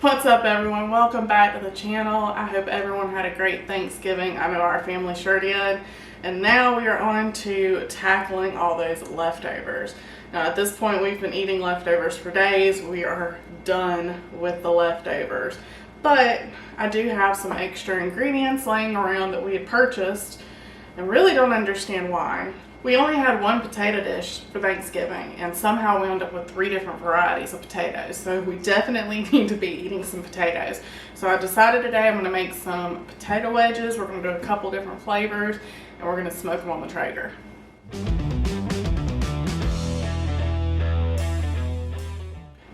What's up, everyone? Welcome back to the channel. I hope everyone had a great Thanksgiving. I know our family sure did. And now we are on to tackling all those leftovers. Now at this point we've been eating leftovers for days. We are done with the leftovers. But I do have some extra ingredients laying around that we had purchased and really don't understand why. We only had one potato dish for Thanksgiving, and somehow we ended up with 3 different varieties of potatoes. So we definitely need to be eating some potatoes. So I decided today I'm going to make some potato wedges. We're going to do a couple different flavors, and we're going to smoke them on the Traeger.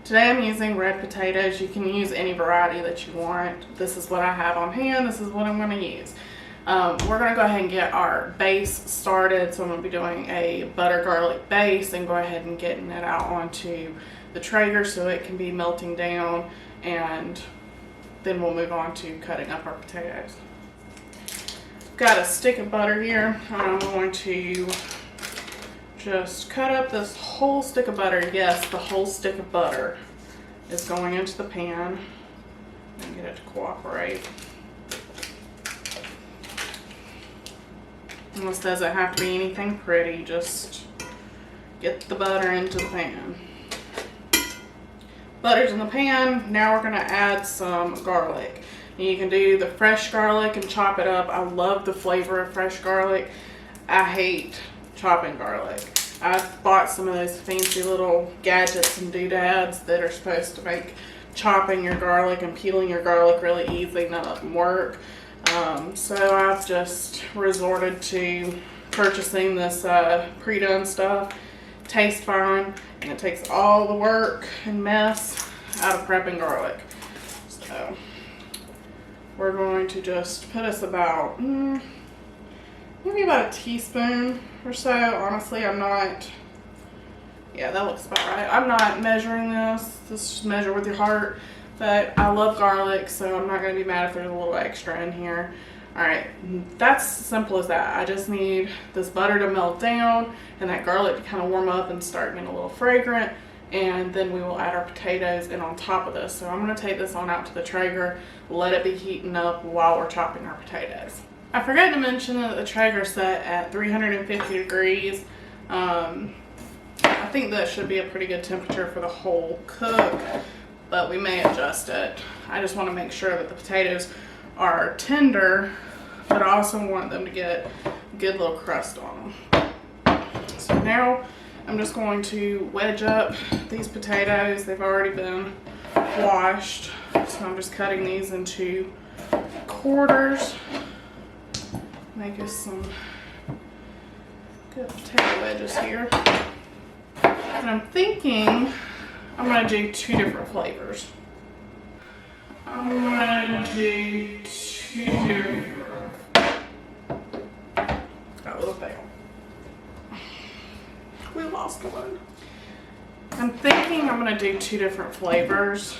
Today I'm using red potatoes. You can use any variety that you want. This is what I have on hand. This is what I'm going to use. We're going to go ahead and get our base started. So I'm going to be doing a butter garlic base and go ahead and getting it out onto the Traeger so it can be melting down, and then we'll move on to cutting up our potatoes. Got a stick of butter here. I'm going to just cut up this whole stick of butter. Yes, the whole stick of butter is going into the pan and get it to cooperate. This doesn't have to be anything pretty, just get the butter into the pan. Butter's in the pan. Now we're going to add some garlic. And you can do the fresh garlic and chop it up. I love the flavor of fresh garlic. I hate chopping garlic. I've bought some of those fancy little gadgets and doodads that are supposed to make chopping your garlic and peeling your garlic really easy. None of them work. So I've just resorted to purchasing this pre-done stuff. Tastes fine, and it takes all the work and mess out of prepping garlic. So we're going to just put us about maybe about a teaspoon or so. Honestly, I'm not, yeah, that looks about right. I'm not measuring this. Just measure with your heart. But I love garlic, so I'm not going to be mad if there's a little extra in here. Alright, that's simple as that. I just need this butter to melt down and that garlic to kind of warm up and start getting a little fragrant. And then we will add our potatoes in on top of this. So I'm going to take this on out to the Traeger, let it be heating up while we're chopping our potatoes. I forgot to mention that the Traeger's set at 350 degrees. I think that should be a pretty good temperature for the whole cook, but we may adjust it. I just want to make sure that the potatoes are tender, but I also want them to get a good little crust on them. So now I'm just going to wedge up these potatoes. They've already been washed, so I'm just cutting these into quarters. Make us some good potato wedges here. And I'm thinking I'm going to do 2 different flavors. I'm going to do 2 different. Got a little fail. We lost one. I'm thinking I'm going to do 2 different flavors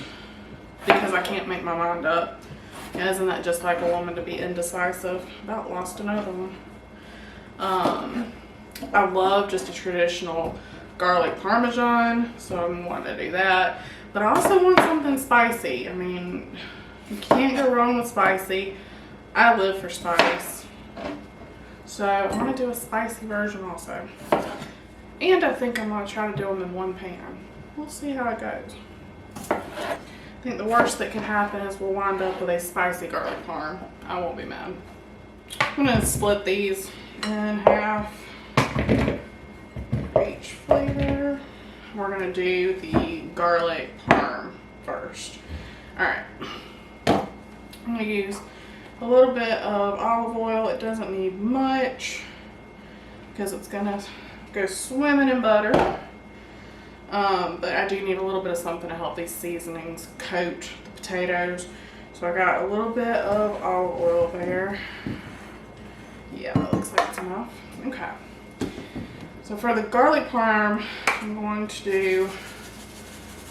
because I can't make my mind up. And isn't that just like a woman to be indecisive? About lost another one. I love just a traditional garlic parmesan, so I'm wanting to do that. But I also want something spicy. I mean, you can't go wrong with spicy. I live for spice. So I want to do a spicy version also. And I think I'm going to try to do them in one pan. We'll see how it goes. I think the worst that could happen is we'll wind up with a spicy garlic parm. I won't be mad. I'm going to split these in half. Each flavor. We're going to do the garlic parm first. Alright. I'm going to use a little bit of olive oil. It doesn't need much because it's going to go swimming in butter. But I do need a little bit of something to help these seasonings coat the potatoes. So I got a little bit of olive oil there. Yeah, that looks like it's enough. Okay. So for the garlic parm, I'm going to do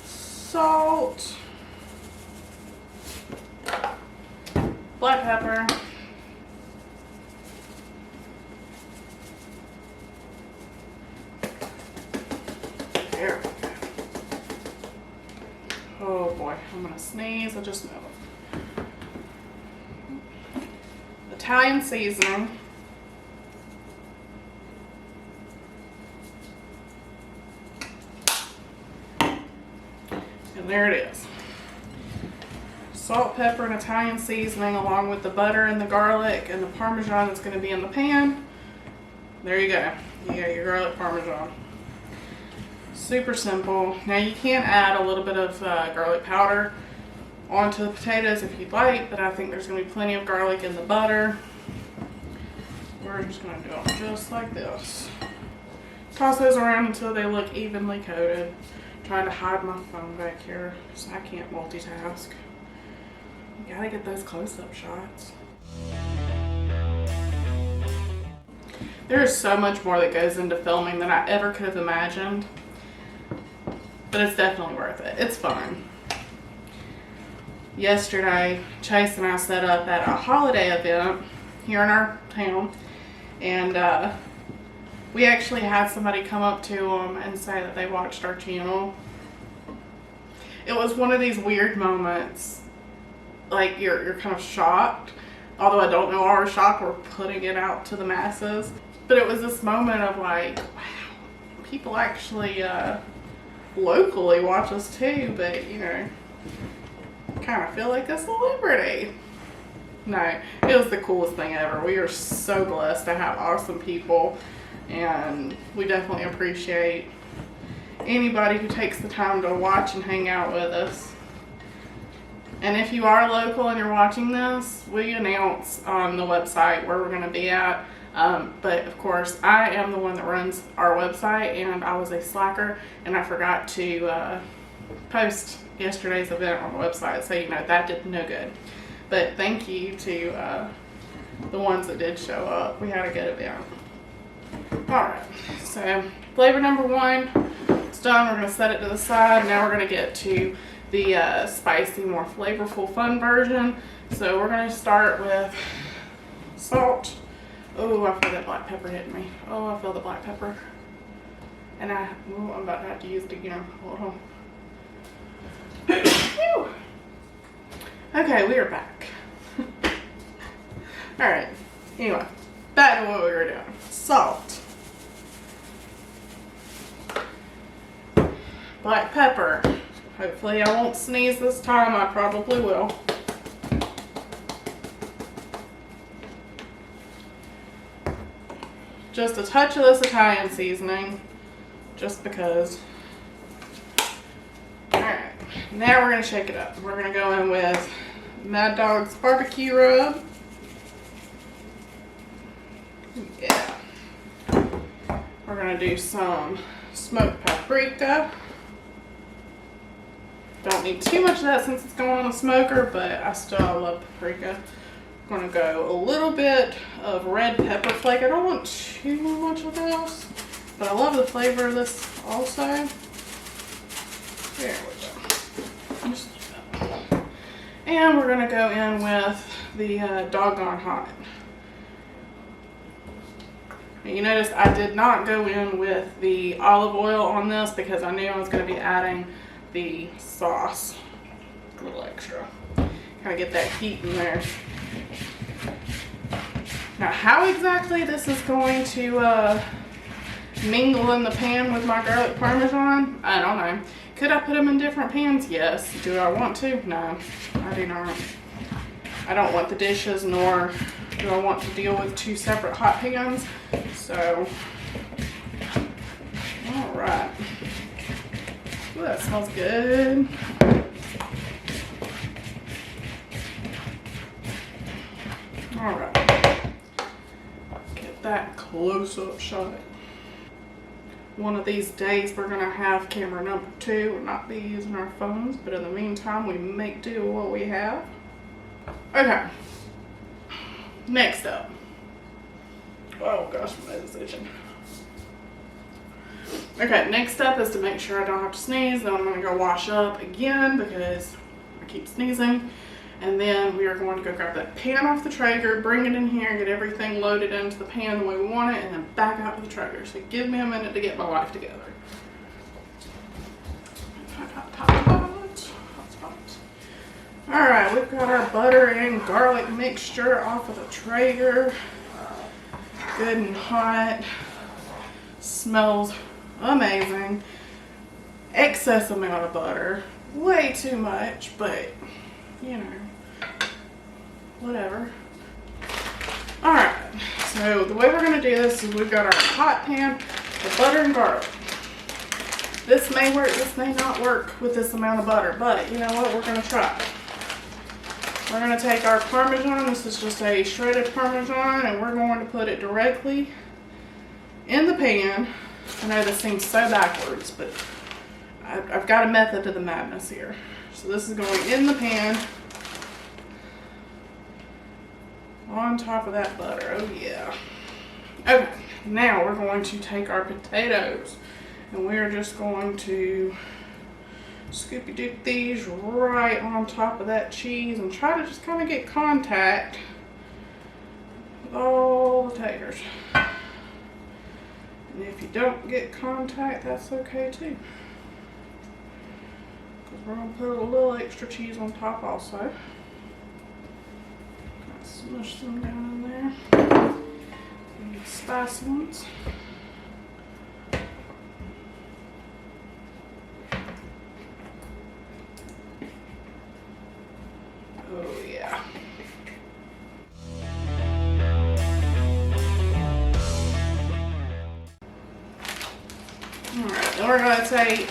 salt, black pepper, there we go. Oh boy, I'm going to sneeze, I just know it. Italian seasoning. And there it is. Salt, pepper, and Italian seasoning along with the butter and the garlic and the Parmesan that's going to be in the pan. There you go. You got your garlic Parmesan. Super simple. Now you can add a little bit of garlic powder onto the potatoes if you'd like, but I think there's going to be plenty of garlic in the butter. We're just going to do them just like this. Toss those around until they look evenly coated. I'm trying to hide my phone back here so I can't multitask. You gotta get those close-up shots. There is so much more that goes into filming than I ever could have imagined, but it's definitely worth it. It's fun. Yesterday, Chase and I set up at a holiday event here in our town, and we actually had somebody come up to them and say that they watched our channel. It was one of these weird moments, like you're kind of shocked, although I don't know why we're shocked, we're putting it out to the masses. But it was this moment of like, wow, people actually locally watch us too, but you know, kind of feel like a celebrity. No, it was the coolest thing ever. We are so blessed to have awesome people, and we definitely appreciate anybody who takes the time to watch and hang out with us. And if you are local and you're watching this, we announce on the website where we're going to be at. But of course, I am the one that runs our website, and I was a slacker, and I forgot to post yesterday's event on the website, so you know that did no good. But thank you to the ones that did show up. We had a good event. Alright, so flavor number one, it's done. We're going to set it to the side. Now we're going to get to the spicy, more flavorful, fun version. So we're going to start with salt. Oh, I feel that black pepper hitting me. Oh, I feel the black pepper. And I'm about to have to use it again. Hold on. Okay, we are back. Alright, anyway, back to what we were doing. Salt. Black pepper. Hopefully I won't sneeze this time. I probably will. Just a touch of this Italian seasoning, just because. Alright, now we're going to shake it up. We're going to go in with Maddog's barbecue rub. Yeah. We're going to do some smoked paprika. Don't need too much of that since it's going on a smoker, but I still love paprika. I'm going to go a little bit of red pepper flake. I don't want too much of this, but I love the flavor of this also. There we go. And we're going to go in with the Doggone Hot. And you notice I did not go in with the olive oil on this because I knew I was going to be adding the sauce. A little extra. Kind of get that heat in there. Now, how exactly this is going to mingle in the pan with my garlic Parmesan, I don't know. Could I put them in different pans? Yes. Do I want to? No, I do not. I don't want the dishes, nor do I want to deal with two separate hot pans. So, all right. Ooh, that smells good. All right. Get that close-up shot. One of these days we're going to have camera number 2. We'll not be using our phones, but in the meantime we make do with what we have. Okay. Next up. Oh gosh, my nose is itching. Okay, next up is to make sure I don't have to sneeze. Then I'm going to go wash up again because I keep sneezing. And then we are going to go grab that pan off the Traeger, bring it in here, get everything loaded into the pan the way we want it, and then back out to the Traeger. So give me a minute to get my life together. Alright, we've got our butter and garlic mixture off of the Traeger. Good and hot. Smells amazing. Excess amount of butter. Way too much, but you know, whatever. Alright, so the way we're going to do this is we've got our hot pan with butter and garlic. This may work, this may not work with this amount of butter, but you know what, we're going to try. We're going to take our Parmesan, this is just a shredded Parmesan, and we're going to put it directly in the pan. I know this seems so backwards, but I've got a method to the madness here. So this is going in the pan on top of that butter. Oh yeah. Okay, now we're going to take our potatoes and we're just going to scoopy dip these right on top of that cheese and try to just kind of get contact with all the taters. And if you don't get contact, that's okay too. Because we're going to put a little extra cheese on top also. Smush them down in there. And spicy ones. Oh yeah. Alright, then we're going to take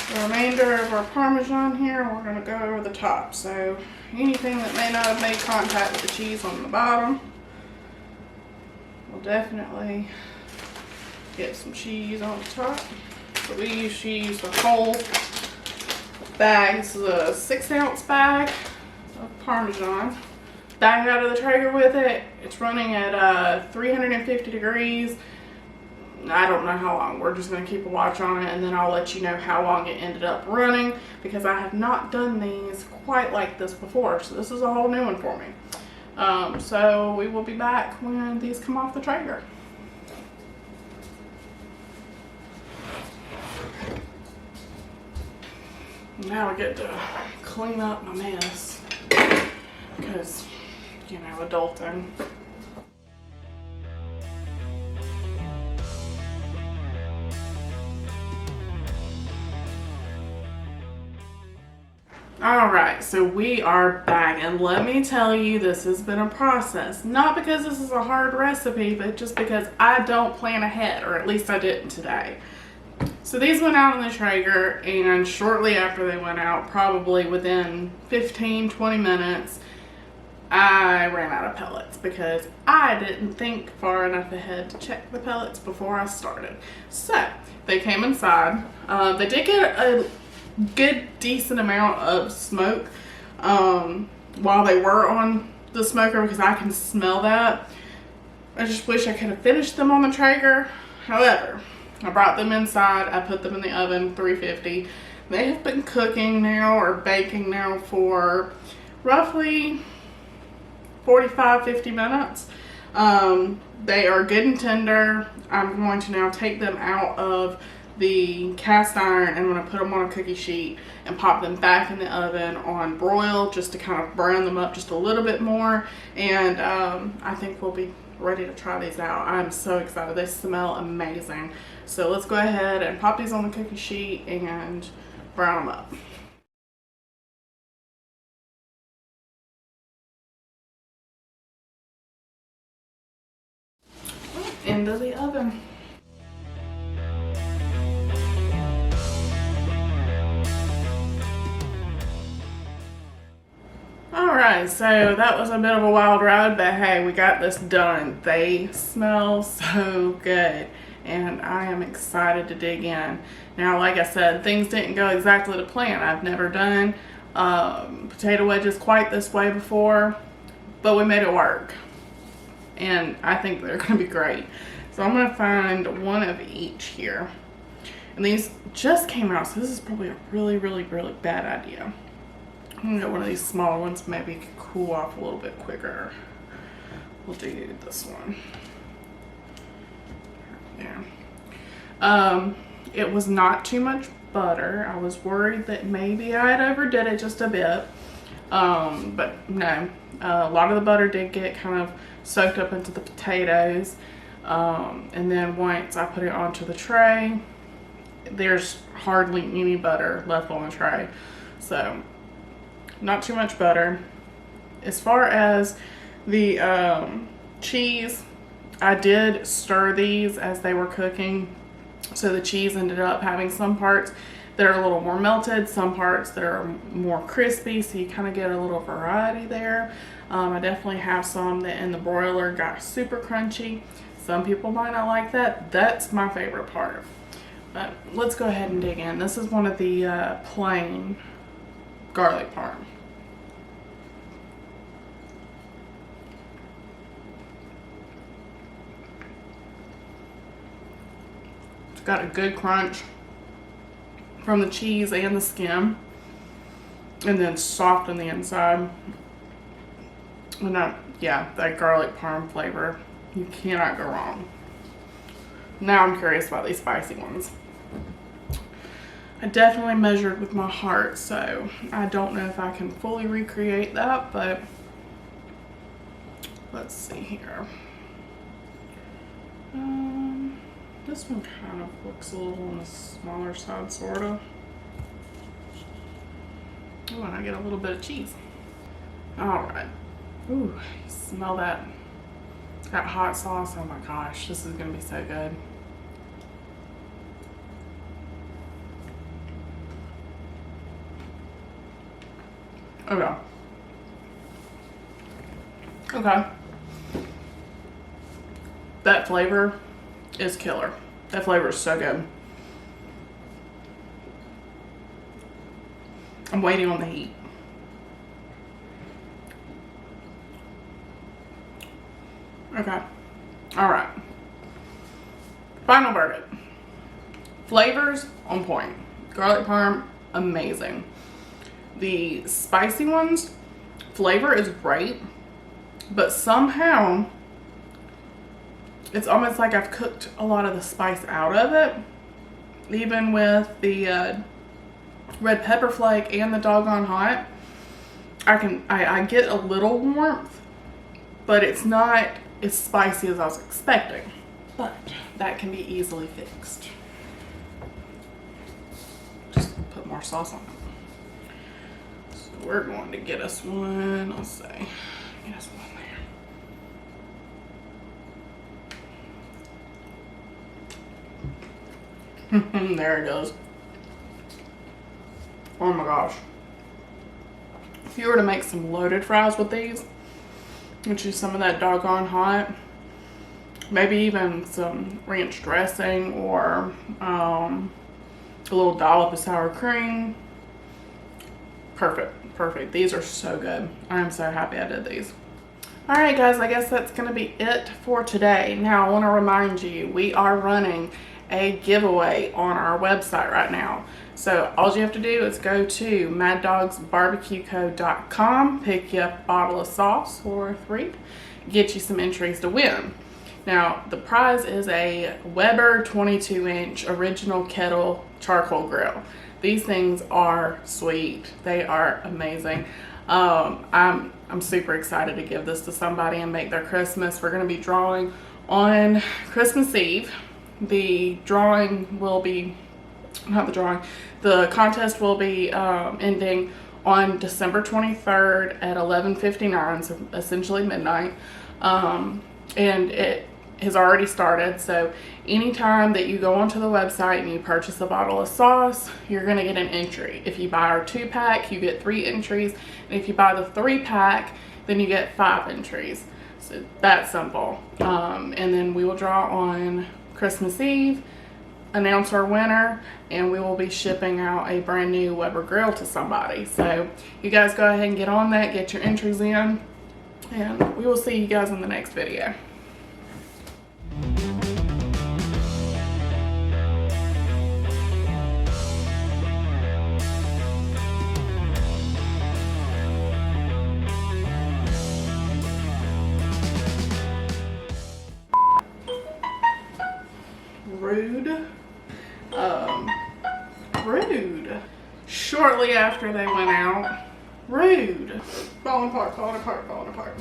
the remainder of our Parmesan here and we're going to go over the top. So anything that may not have made contact with the cheese on the bottom will definitely get some cheese on the top. So we use cheese, the whole bag. This is a 6-ounce bag of Parmesan. Bag out of the Traeger with it. It's running at 350 degrees. I don't know how long. We're just going to keep a watch on it and then I'll let you know how long it ended up running because I have not done these quite like this before. So this is a whole new one for me. So we will be back when these come off the Traeger. Now I get to clean up my mess because, you know, adulting. Alright, so we are back and let me tell you this has been a process. Not because this is a hard recipe, but just because I don't plan ahead, or at least I didn't today. So these went out in the Traeger and shortly after they went out, probably within 15-20 minutes, I ran out of pellets because I didn't think far enough ahead to check the pellets before I started. So they came inside. They did get a good decent amount of smoke while they were on the smoker because I can smell that. I just wish I could have finished them on the Traeger. However, I brought them inside. I put them in the oven, 350. They have been cooking now or baking now for roughly 45-50 minutes. They are good and tender. I'm going to now take them out of the cast iron and I'm going to put them on a cookie sheet and pop them back in the oven on broil just to kind of brown them up just a little bit more. And I think we'll be ready to try these out. I'm so excited. They smell amazing. So let's go ahead and pop these on the cookie sheet and brown them up. Into the oven. Alright, so that was a bit of a wild ride, but hey, we got this done. They smell so good, and I am excited to dig in. Now, like I said, things didn't go exactly to plan. I've never done potato wedges quite this way before, but we made it work. And I think they're going to be great. So I'm going to find one of each here. And these just came out, so this is probably a really, really, really bad idea. I'm going to get one of these smaller ones, maybe it could cool off a little bit quicker. We'll do this one. There. It was not too much butter. I was worried that maybe I had overdid it just a bit. But no, a lot of the butter did get kind of soaked up into the potatoes. And then once I put it onto the tray, there's hardly any butter left on the tray. So not too much butter. As far as the cheese, I did stir these as they were cooking. So the cheese ended up having some parts that are a little more melted, some parts that are more crispy, so you kind of get a little variety there. I definitely have some that in the broiler got super crunchy. Some people might not like that. That's my favorite part. But let's go ahead and dig in. This is one of the plain garlic parm. It's got a good crunch from the cheese and the skin, and then soft on the inside. And yeah, that garlic parm flavor, you cannot go wrong. Now I'm curious about these spicy ones. I definitely measured with my heart, so I don't know if I can fully recreate that, but let's see here. This one kind of looks a little on the smaller side, sort of. Oh, and I get a little bit of cheese. All right. Ooh, you smell that hot sauce. Oh my gosh, this is gonna be so good. Okay. Okay. That flavor is killer. That flavor is so good. I'm waiting on the heat. Okay. All right. Final verdict. Flavors on point. Garlic parm, amazing. The spicy ones, flavor is great, but somehow it's almost like I've cooked a lot of the spice out of it. Even with the red pepper flake and the doggone hot, I get a little warmth, but it's not as spicy as I was expecting. But that can be easily fixed. Just put more sauce on it. So we're going to get us one, let's see, get us one there. There it goes. Oh my gosh. If you were to make some loaded fries with these, which is some of that doggone hot, maybe even some ranch dressing or a little dollop of sour cream. Perfect, perfect. These are so good. I'm so happy I did these. All right, guys, I guess that's gonna be it for today. Now, I wanna remind you, we are running a giveaway on our website right now. So all you have to do is go to maddogsbarbecueco.com, pick you up a bottle of sauce or 3, get you some entries to win. Now, the prize is a Weber 22-inch original kettle charcoal grill. These things are sweet. They are amazing. I'm super excited to give this to somebody and make their Christmas. We're gonna be drawing on Christmas Eve. The drawing will be, the contest will be ending on December 23rd at 11:59, so essentially midnight. And it has already started, so anytime that you go onto the website and you purchase a bottle of sauce, you're gonna get an entry. If you buy our 2-pack, you get 3 entries, and if you buy the 3-pack, then you get 5 entries. So that's simple. And then we will draw on Christmas Eve, announce our winner, and we will be shipping out a brand new Weber grill to somebody. So you guys go ahead and get on that, get your entries in, and we will see you guys in the next video. Rude. Shortly after they went out, Rude. Falling apart, falling apart, falling apart.